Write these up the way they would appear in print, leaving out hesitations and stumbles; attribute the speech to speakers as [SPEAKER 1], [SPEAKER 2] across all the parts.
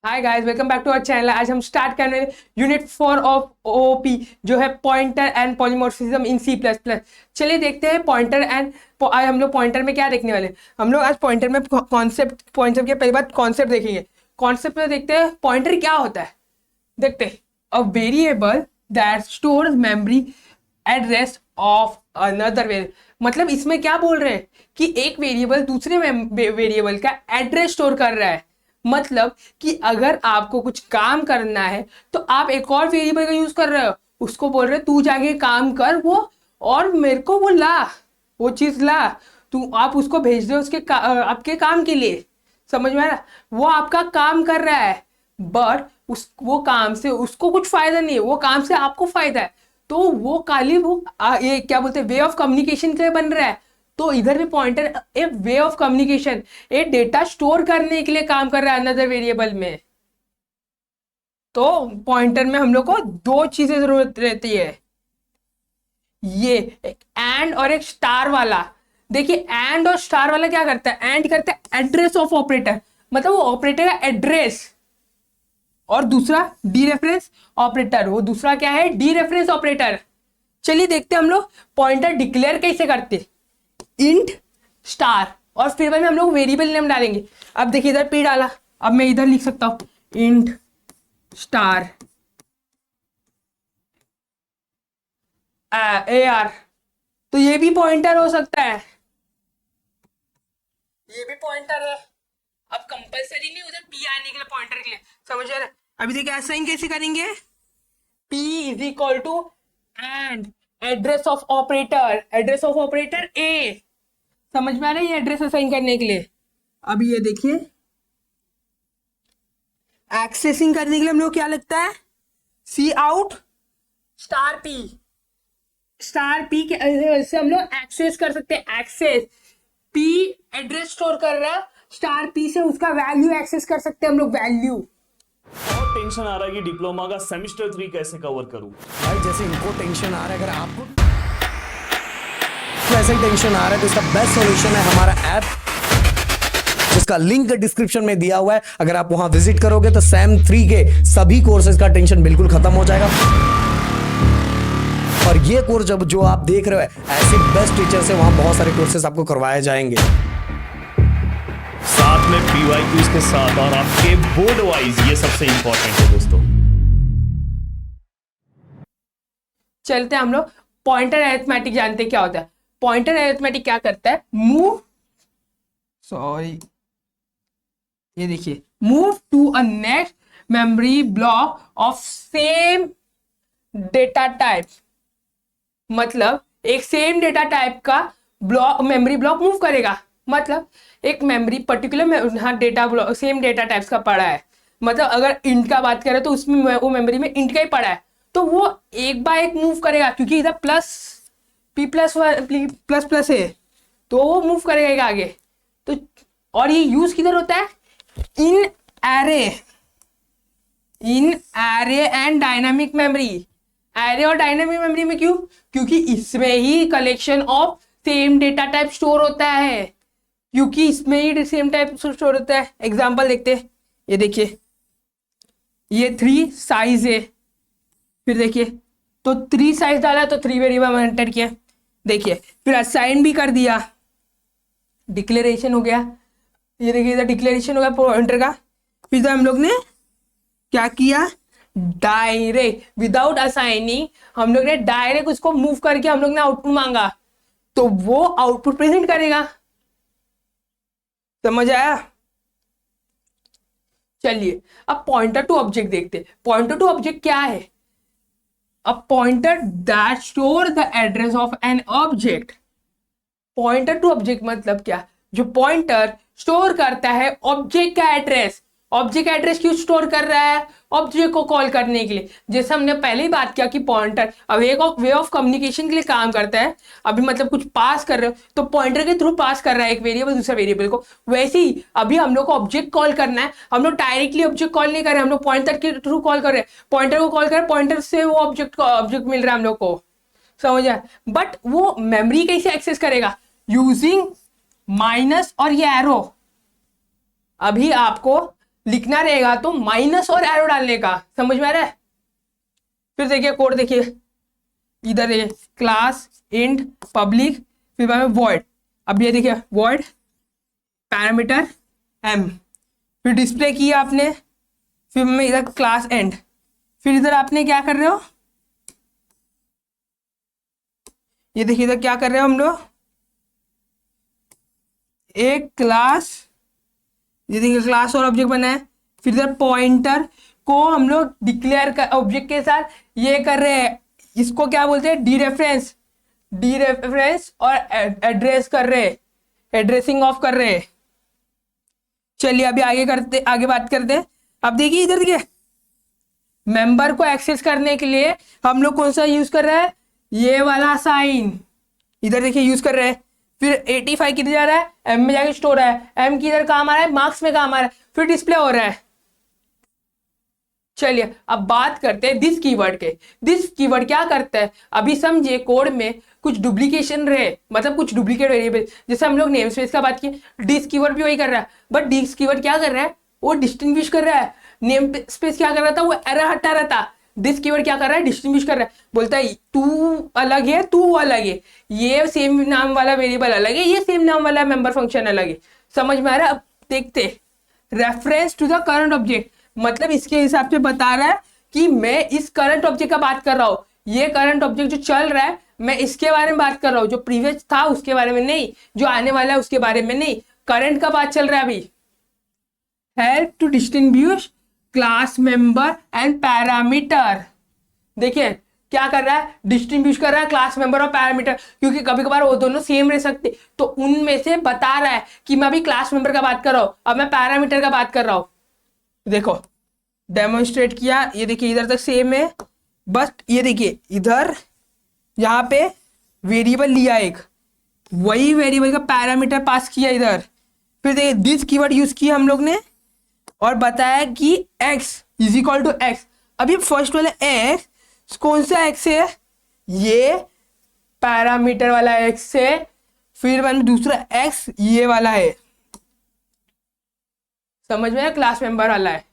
[SPEAKER 1] Hi guys, welcome back to our channel. आज हम start करने वाले यूनिट 4 ऑफ ओपी जो है pointer and polymorphism in C plus plus. चलिए देखते हैं पॉइंटर एंड आज हम लोग पॉइंटर में क्या देखने वाले हैं। हम लोग आज पॉइंटर में कॉन्सेप्ट के पहली बात कॉन्सेप्ट देखेंगे। कॉन्सेप्ट में देखते हैं पॉइंटर क्या होता है। देखते हैं a variable that stores memory address of another variable. मतलब इसमें क्या बोल रहे हैं कि एक वेरिएबल दूसरे वेरिएबल का एड्रेस स्टोर कर रहा है। मतलब कि अगर आपको कुछ काम करना है तो आप एक और वेरिएबल का यूज कर रहे हो, उसको बोल रहे हो तू जाके काम कर वो, और मेरे को वो ला, वो चीज ला, तू आप उसको भेज दो उसके आपके काम के लिए। समझ में आ रहा? वो आपका काम कर रहा है बट उस वो काम से उसको कुछ फायदा नहीं है, वो काम से आपको फायदा है। तो वो खाली वो ये क्या बोलते हैं वे ऑफ कम्युनिकेशन के लिए बन रहा है। तो इधर भी pointer A way of communication, A data store करने के लिए काम कर रहा है अनदर वेरिएबल में। तो पॉइंटर में हम लोग को दो चीजें जरूरत रहती है, ये एक एंड और एक स्टार वाला। देखिए एंड और स्टार वाला क्या करता है, एंड करता है एड्रेस ऑफ ऑपरेटर, मतलब वो ऑपरेटर का एड्रेस। और दूसरा डी रेफरेंस ऑपरेटर, वो दूसरा क्या है, डी रेफरेंस ऑपरेटर। चलिए देखते हैं हम लोग पॉइंटर डिक्लेयर कैसे करते। इंट स्टार और फिर में हम लोग वेरिएबल नेम डालेंगे। अब देखिए इधर पी डाला, अब मैं इधर लिख सकता हूं इंट स्टार ए आर। तो ये भी पॉइंटर हो सकता है, ये भी पॉइंटर है। अब कंपलसरी नहीं उधर पी आने के लिए, पॉइंटर के लिए। समझ रहे? अभी देखिए असाइन कैसे करेंगे। P is equal to and address of operator, address of operator A. समझ में आ रहा है ये एड्रेस असाइन करने के लिए। अब ये देखिए एक्सेसिंग करने के लिए हम लोग क्या लगता है, cout star P. Star P के से हम लोग एक्सेस कर सकते हैं। एक्सेस पी एड्रेस स्टोर कर रहा है, स्टार पी से उसका वैल्यू एक्सेस कर सकते हैं हम लोग, वैल्यू।
[SPEAKER 2] बहुत टेंशन आ रहा है कि डिप्लोमा का सेमेस्टर 3 कैसे कवर करूं।
[SPEAKER 3] भाई जैसे इनको टेंशन आ रहा है, अगर आपको वैसे ही टेंशन आ रहा है तो इसका बेस्ट सॉल्यूशन है हमारा ऐप, जिसका लिंक डिस्क्रिप्शन में दिया हुआ है। अगर आप वहां विजिट करोगे तो सैम 3 के सभी कोर्सेज का टेंशन बिल्कुल खत्म हो जाएगा। और ये कोर्स जब जो आप देख रहे हो ऐसे बेस्ट टीचर से, वहां बहुत सारे कोर्सेज आपको करवाए जाएंगे,
[SPEAKER 2] साथ में पीवाईक्यूज के साथ, और आपके बोर्ड वाइज। ये सबसे इंपॉर्टेंट है दोस्तों।
[SPEAKER 1] चलते हैं हम लोग पॉइंटर अरिथमेटिक जानते हैं क्या होता है। पॉइंटर अरिथमेटिक क्या करता है, मूव, सॉरी ये देखिए, move to a next memory block of same data type. मतलब एक सेम डेटा टाइप का ब्लॉक, मेमोरी ब्लॉक मूव करेगा। मतलब एक मेमोरी पर्टिकुलर हाँ data block same data types का पड़ा है। मतलब अगर इंट का बात करें तो उसमें वो मेमोरी में इंट का ही पड़ा है, तो वो एक बाय एक मूव करेगा, क्योंकि इधर plus P plus plus plus है, तो वो मूव करेगा आगे। तो और ये यूज किधर होता है, in array, in array and dynamic memory. Array और डायनामिक मेमोरी में क्यों, क्योंकि इसमें ही collection of same data type store होता है, क्योंकि इसमें ही सेम टाइप स्टोर होता है। एग्जांपल देखते हैं, ये देखिए ये 3 साइज है, फिर देखिए तो 3 साइज डाला तो 3 वेरिएबल एंटर किया। देखिए फिर असाइन भी कर दिया, डिक्लेरेशन हो गया। ये देखिए इधर डिक्लेरेशन हो गया पॉइंटर का। फिर तो हम लोग ने क्या किया, डायरेक्ट विदाउट असाइनिंग हम लोग ने डायरेक्ट उसको मूव करके हम लोग ने आउटपुट मांगा, तो वो आउटपुट प्रेजेंट करेगा। समझ आया? चलिए अब पॉइंटर टू ऑब्जेक्ट देखते हैं। पॉइंटर टू ऑब्जेक्ट क्या है, a pointer that store the address of an object. Pointer to object मतलब क्या, जो पॉइंटर स्टोर करता है ऑब्जेक्ट का एड्रेस। ऑब्जेक्ट का एड्रेस क्यों स्टोर कर रहा है, ऑब्जेक्ट को कॉल करने के लिए। जैसे हमने पहले ही बात किया कि पॉइंटर वे ऑफ कम्युनिकेशन के लिए काम करता है। अभी मतलब कुछ पास कर रहे हो तो पॉइंटर के थ्रू पास कर रहा है एक वेरिएबल दूसरा वेरिएबल को। वैसे ही अभी हम लोग को ऑब्जेक्ट कॉल करना है, हम लोग डायरेक्टली ऑब्जेक्ट कॉल नहीं कर रहे, हम लोग पॉइंटर के थ्रू कॉल कर रहे हैं। पॉइंटर को कॉल कर रहे हैं, पॉइंटर से वो ऑब्जेक्ट मिल रहा है हम लोग को। समझ आया? बट वो मेमोरी कैसे एक्सेस करेगा, यूजिंग माइनस और ये एरो। अभी आपको लिखना रहेगा तो माइनस और एरो डालने का, समझ में आ रहा है। फिर देखिए कोड देखिए, इधर देखिए क्लास इंट पब्लिक, फिर बाद में वॉइड, अब ये देखिए वॉइड पैरामीटर एम, फिर डिस्प्ले किया आपने, फिर में इधर क्लास एंड, फिर इधर आपने क्या कर रहे हो, ये देखिए इधर क्या कर रहे हो हम लोग, एक क्लास, ये देखिए क्लास और ऑब्जेक्ट बना है, फिर इधर पॉइंटर को हम लोग डिक्लेयर कर ऑब्जेक्ट के साथ ये कर रहे हैं, इसको क्या बोलते हैं, डी रेफरेंस और एड्रेस कर रहे हैं, एड्रेसिंग ऑफ कर रहे हैं। चलिए अभी आगे बात करते हैं। अब देखिए इधर देखिए मेंबर को एक्सेस करने के लिए हम लोग कौन सा यूज कर रहे हैं, ये वाला साइन इधर देखिए यूज कर रहे हैं। फिर 85 किधर जा रहा है, एम में जाके स्टोर है, एम की इधर काम आ रहा है, मार्क्स में काम आ रहा है, फिर डिस्प्ले हो रहा है। चलिए अब बात करते हैं दिस कीवर्ड के। दिस कीवर्ड क्या करता है, अभी समझिए कोड में कुछ डुप्लीकेशन रहे, मतलब कुछ डुप्लीकेट वेरिएबल, जैसे हम लोग नेम स्पेस का बात किए, दिस कीवर्ड भी वही कर रहा है, बट दिस कीवर्ड क्या कर रहा है, वो डिस्टिंग्विश कर रहा है। नेम स्पेस क्या कर रहा था, वो एरर हटा रहा था, दिस कीवर्ड क्या कर रहा है, डिस्टिंग्विश कर रहा है, बोलता है तू अलग है, तू अलग है, ये सेम नाम वाला वेरिएबल अलग है, ये सेम नाम वाला मेंबर फंक्शन अलग है। समझ में आ रहा है। अब देखते reference to the current object, मतलब इसके हिसाब से बता रहा है कि मैं इस करंट ऑब्जेक्ट का बात कर रहा हूँ, ये करंट ऑब्जेक्ट जो चल रहा है मैं इसके बारे में बात कर रहा हूँ, जो प्रीवियस था उसके बारे में नहीं, जो आने वाला है उसके बारे में नहीं, करंट का बात चल रहा है अभी। Help to distinguish class member and parameter, देखिए क्या कर रहा है, डिस्टिंग्विश कर रहा है क्लास मेंबर और पैरामीटर, क्योंकि कभी कभार वो दोनों सेम रह सकते, तो उनमें से बता रहा है कि मैं अभी क्लास मेंबर का बात कर रहा हूँ, अब मैं पैरामीटर का बात कर रहा हूँ। देखो डेमोन्स्ट्रेट किया, ये देखिए इधर तक सेम है, बस ये देखिए इधर यहाँ पे वेरिएबल लिया एक, वही वेरिएबल का पैरामीटर पास किया इधर, फिर देखिए दिस कीवर्ड यूज किया हम लोग ने और बताया कि x is equal to x. अभी फर्स्ट वाला x कौन सा x है, ये पैरामीटर वाला x है, फिर मैंने दूसरा x ये वाला है, समझ में, क्लास मेंबर वाला है।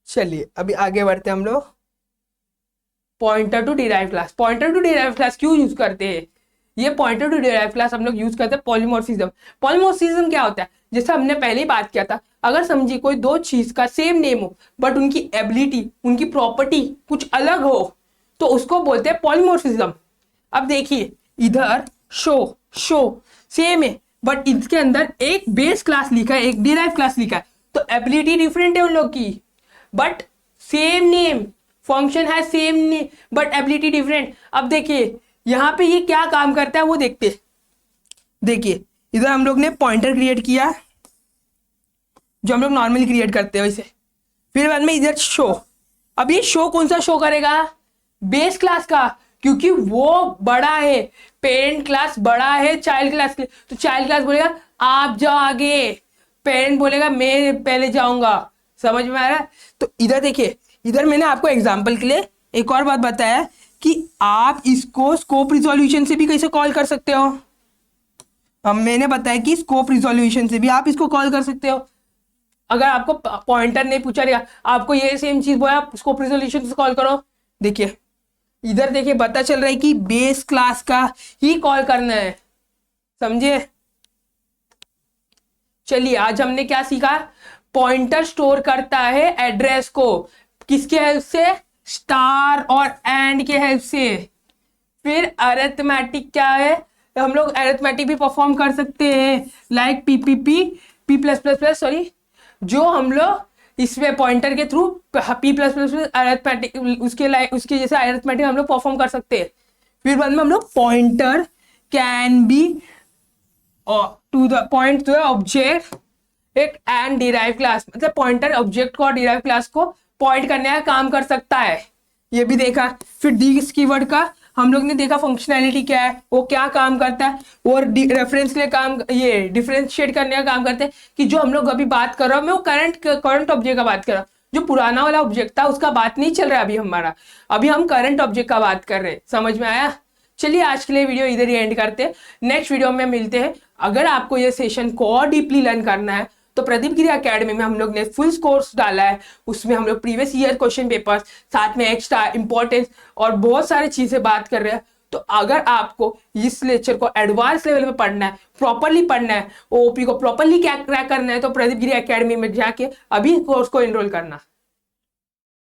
[SPEAKER 1] चलिए अभी आगे बढ़ते हैं हम लोग। Pointer to derive class, pointer to derive class क्यों यूज करते हैं, ये पॉइंटर टू डिराइव क्लास हम लोग यूज करते हैं पॉलीमॉर्फिज्म। पॉलीमॉर्फिज्म क्या होता है, जैसे हमने पहले ही बात किया था, अगर समझिए कोई दो चीज का सेम नेम हो बट उनकी एबिलिटी, उनकी प्रॉपर्टी कुछ अलग हो, तो उसको बोलते हैं पॉलीमॉर्फिज्म। अब देखिए इधर शो सेम है, बट इसके अंदर एक बेस क्लास लिखा है, एक डिराइव क्लास लिखा है, तो एबिलिटी डिफरेंट है उन लोग की, बट सेम नेम, फंक्शन है same name but ability different. अब देखिए यहाँ पे ये क्या काम करता है वो देखते, देखिए इधर हम लोग ने पॉइंटर क्रिएट किया जो हम लोग नॉर्मली क्रिएट करते हैं वैसे, फिर बाद में इधर शो, अब ये शो कौन सा शो करेगा, बेस क्लास का, क्योंकि वो बड़ा है, पेरेंट क्लास बड़ा है चाइल्ड क्लास के, तो चाइल्ड क्लास बोलेगा आप जाओ आगे, पेरेंट बोलेगा मैं पहले जाऊंगा। समझ में आ रहा है। तो इधर देखिए, इधर मैंने आपको एग्जांपल के लिए एक और बात बताया कि आप इसको स्कोप रिजोल्यूशन से भी कैसे कॉल कर सकते हो। अब मैंने बताया कि स्कोप रिजोल्यूशन से भी आप इसको कॉल कर सकते हो। अगर आपको पॉइंटर नहीं पूछा रहेगा, आपको ये सेम चीज बोला स्कोप रिजोल्यूशन से कॉल करो, देखिए इधर देखिए पता चल रहा है कि बेस क्लास का ही कॉल करना है, समझे। चलिए आज हमने क्या सीखा, पॉइंटर स्टोर करता है एड्रेस को, किसके हेल्प से, स्टार और एंड के हेल्प से। फिर अरिथमेटिक क्या है, हम लोग अरिथमेटिक भी परफॉर्म कर सकते हैं, लाइक P++, सॉरी, जो हम लोग इसमें पॉइंटर के थ्रू P++ अरिथमेटिक उसके जैसे अरिथमेटिक हम लोग परफॉर्म कर सकते हैं। फिर बाद में हम लोग pointer can be to the point to the object एक एंड डिराइव क्लास, मतलब पॉइंटर ऑब्जेक्ट को और डिराइव क्लास को पॉइंट करने का काम कर सकता है, ये भी देखा। फिर दिस कीवर्ड का हम लोग ने देखा फंक्शनैलिटी क्या है, वो क्या काम करता है, और रेफरेंस के लिए काम, ये डिफरेंशिएट करने का काम करते हैं कि जो हम लोग अभी बात कर रहा हूँ मैं वो करंट ऑब्जेक्ट का बात कर रहा हूँ, जो पुराना वाला ऑब्जेक्ट था उसका बात नहीं चल रहा है अभी हमारा, अभी हम करंट ऑब्जेक्ट का बात कर रहे हैं। समझ में आया। चलिए आज के लिए वीडियो इधर ही एंड करते हैं, नेक्स्ट वीडियो में मिलते हैं। अगर आपको ये सेशन को और डीपली लर्न करना है तो प्रदीप गिरी एकेडमी में हम लोग ने फुल कोर्स डाला है, उसमें हम लोग प्रीवियस ईयर क्वेश्चन पेपर्स साथ में एक्स्ट्रा इंपॉर्टेंस और बहुत सारी चीजें बात कर रहे हैं। तो अगर आपको इस लेक्चर को एडवांस लेवल में पढ़ना है, प्रॉपरली पढ़ना है, ओपी को प्रॉपरली क्रैक करना है, तो प्रदीप गिरी एकेडमी में जाके अभी कोर्स को एनरोल करना।